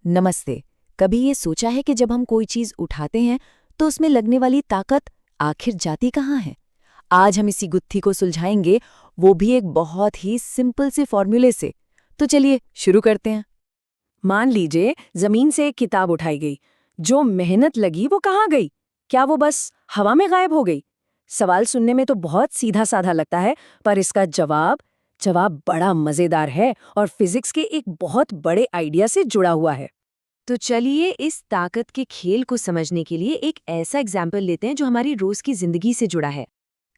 नमस्ते। कभी ये सोचा है कि जब हम कोई चीज उठाते हैं तो उसमें लगने वाली ताकत आखिर जाती कहाँ है? आज हम इसी गुत्थी को सुलझाएंगे, वो भी एक बहुत ही सिंपल से फॉर्मूले से। तो चलिए शुरू करते हैं। मान लीजिए जमीन से एक किताब उठाई गई। जो मेहनत लगी वो कहाँ गई? क्या वो बस हवा में गायब हो गई? सवाल सुनने में तो बहुत सीधा साधा लगता है, पर इसका जवाब बड़ा मजेदार है और फिजिक्स के एक बहुत बड़े आइडिया से जुड़ा हुआ है। तो चलिए इस ताकत के खेल को समझने के लिए एक ऐसा एग्जाम्पल लेते हैं जो हमारी रोज की जिंदगी से जुड़ा है।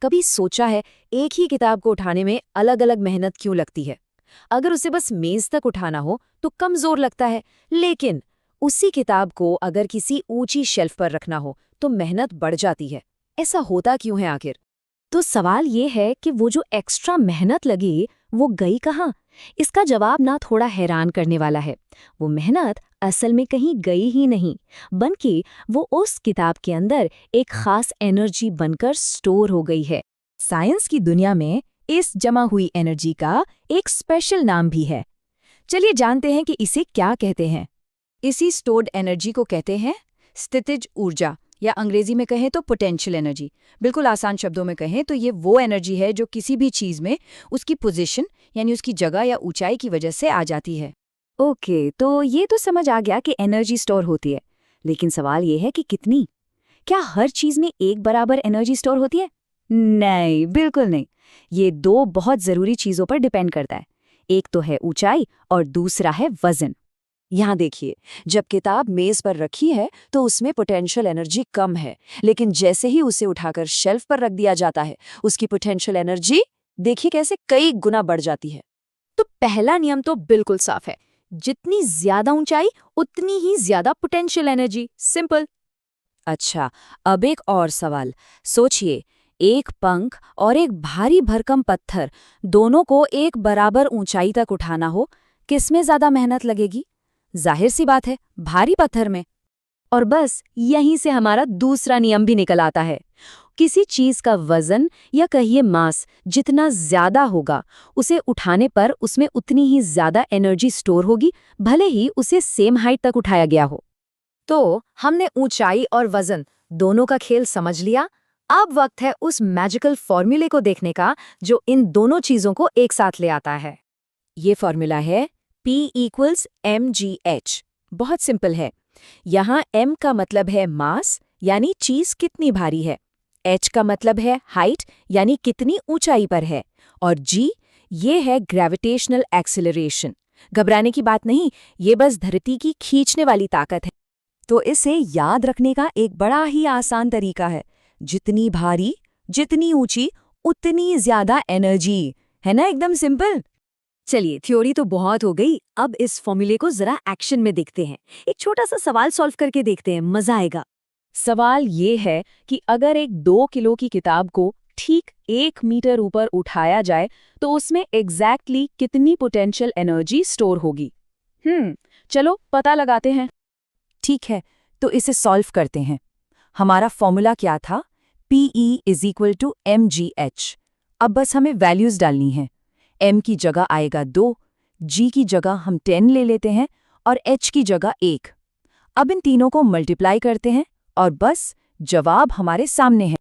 कभी सोचा है एक ही किताब को उठाने में अलग अलग मेहनत क्यों लगती है? अगर उसे बस मेज तक उठाना हो तो कम जोर लगता है, लेकिन उसी किताब को अगर किसी ऊंची शेल्फ पर रखना हो तो मेहनत बढ़ जाती है। ऐसा होता क्यों है आखिर? तो सवाल ये है कि वो जो एक्स्ट्रा मेहनत लगी वो गई कहाँ? इसका जवाब ना थोड़ा हैरान करने वाला है। वो मेहनत असल में कहीं गई ही नहीं, बल्कि वो उस किताब के अंदर एक खास एनर्जी बनकर स्टोर हो गई है। साइंस की दुनिया में इस जमा हुई एनर्जी का एक स्पेशल नाम भी है। चलिए जानते हैं कि इसे क्या कहते हैं। इसी स्टोर्ड एनर्जी को कहते हैं स्थितिज ऊर्जा, या अंग्रेजी में कहें तो पोटेंशियल एनर्जी। बिल्कुल आसान शब्दों में कहें तो ये वो एनर्जी है जो किसी भी चीज में उसकी पोजीशन यानी उसकी जगह या ऊंचाई की वजह से आ जाती है। ओके, तो ये तो समझ आ गया कि एनर्जी स्टोर होती है, लेकिन सवाल ये है कि कितनी? क्या हर चीज में एक बराबर एनर्जी स्टोर होती है? नहीं, बिल्कुल नहीं। ये दो बहुत जरूरी चीजों पर डिपेंड करता है। एक तो है ऊंचाई और दूसरा है वजन। यहाँ देखिए, जब किताब मेज पर रखी है तो उसमें पोटेंशियल एनर्जी कम है, लेकिन जैसे ही उसे उठाकर शेल्फ पर रख दिया जाता है उसकी पोटेंशियल एनर्जी देखिए कैसे कई गुना बढ़ जाती है। तो पहला नियम तो बिल्कुल साफ है, जितनी ज्यादा ऊंचाई उतनी ही ज्यादा पोटेंशियल एनर्जी। सिंपल। अच्छा, अब एक और सवाल सोचिए, एक पंख और एक भारी भरकम पत्थर दोनों को एक बराबर ऊंचाई तक उठाना हो, किसमें ज्यादा मेहनत लगेगी? जाहिर सी बात है, भारी पत्थर में। और बस यहीं से हमारा दूसरा नियम भी निकल आता है। किसी चीज का वजन या कहिए मास जितना ज्यादा होगा, उसे उठाने पर उसमें उतनी ही ज्यादा एनर्जी स्टोर होगी, भले ही उसे सेम हाइट तक उठाया गया हो। तो हमने ऊंचाई और वजन दोनों का खेल समझ लिया। अब वक्त है उस मैजिकल फॉर्मूले को देखने का जो इन दोनों चीजों को एक साथ ले आता है। ये फॉर्मूला है P=mgh। बहुत सिंपल है। यहाँ m का मतलब है मास यानी चीज कितनी भारी है, h का मतलब है हाइट यानी कितनी ऊंचाई पर है, और g ये है ग्रेविटेशनल एक्सेलरेशन। घबराने की बात नहीं, ये बस धरती की खींचने वाली ताकत है। तो इसे याद रखने का एक बड़ा ही आसान तरीका है, जितनी भारी जितनी ऊंची उतनी ज्यादा एनर्जी। है ना, एकदम सिंपल। चलिए, थ्योरी तो बहुत हो गई, अब इस फॉर्मूले को जरा एक्शन में देखते हैं। एक छोटा सा सवाल सॉल्व करके देखते हैं, मजा आएगा। सवाल ये है कि अगर एक 2 किलो की किताब को ठीक 1 मीटर ऊपर उठाया जाए तो उसमें एग्जैक्टली कितनी पोटेंशियल एनर्जी स्टोर होगी? चलो पता लगाते हैं। ठीक है, तो इसे सॉल्व करते हैं। हमारा फॉर्मूला क्या था? Pe=mgh। अब बस हमें वैल्यूज डालनी है। m की जगह आएगा 2, g की जगह हम 10 ले लेते हैं और h की जगह 1। अब इन तीनों को मल्टीप्लाई करते हैं और बस जवाब हमारे सामने है।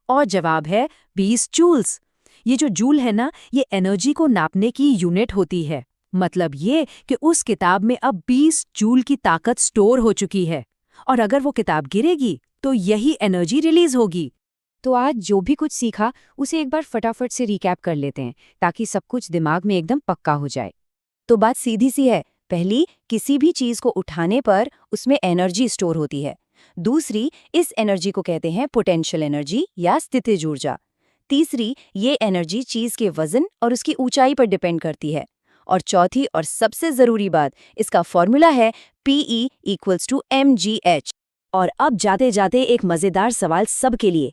और जवाब है 20 जूल्स। ये जो जूल है ना, ये एनर्जी को नापने की यूनिट होती है। मतलब ये कि उस किताब में अब 20 जूल की ताकत स्टोर हो चुकी है, और अगर वो किताब गिरेगी तो यही एनर्जी रिलीज होगी। तो आज जो भी कुछ सीखा उसे एक बार फटाफट से रिकैप कर लेते हैं, ताकि सब कुछ दिमाग में एकदम पक्का हो जाए। तो बात सीधी सी है। पहली, किसी भी चीज को उठाने पर उसमें एनर्जी स्टोर होती है। दूसरी, इस एनर्जी को कहते हैं पोटेंशियल एनर्जी या स्थितिज ऊर्जा। तीसरी, ये एनर्जी चीज के वजन और उसकी ऊंचाई पर डिपेंड करती है। और चौथी और सबसे जरूरी बात, इसका फॉर्मूला है Pe=mgh। और अब जाते जाते एक मजेदार सवाल सबके लिए।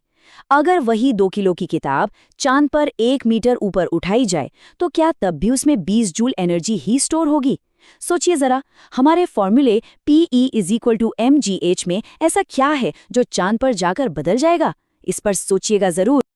अगर वही 2 किलो की किताब चांद पर 1 मीटर ऊपर उठाई जाए तो क्या तब भी उसमें 20 जूल एनर्जी ही स्टोर होगी? सोचिए जरा, हमारे फॉर्मूले Pe=mgh में ऐसा क्या है जो चांद पर जाकर बदल जाएगा? इस पर सोचिएगा जरूर।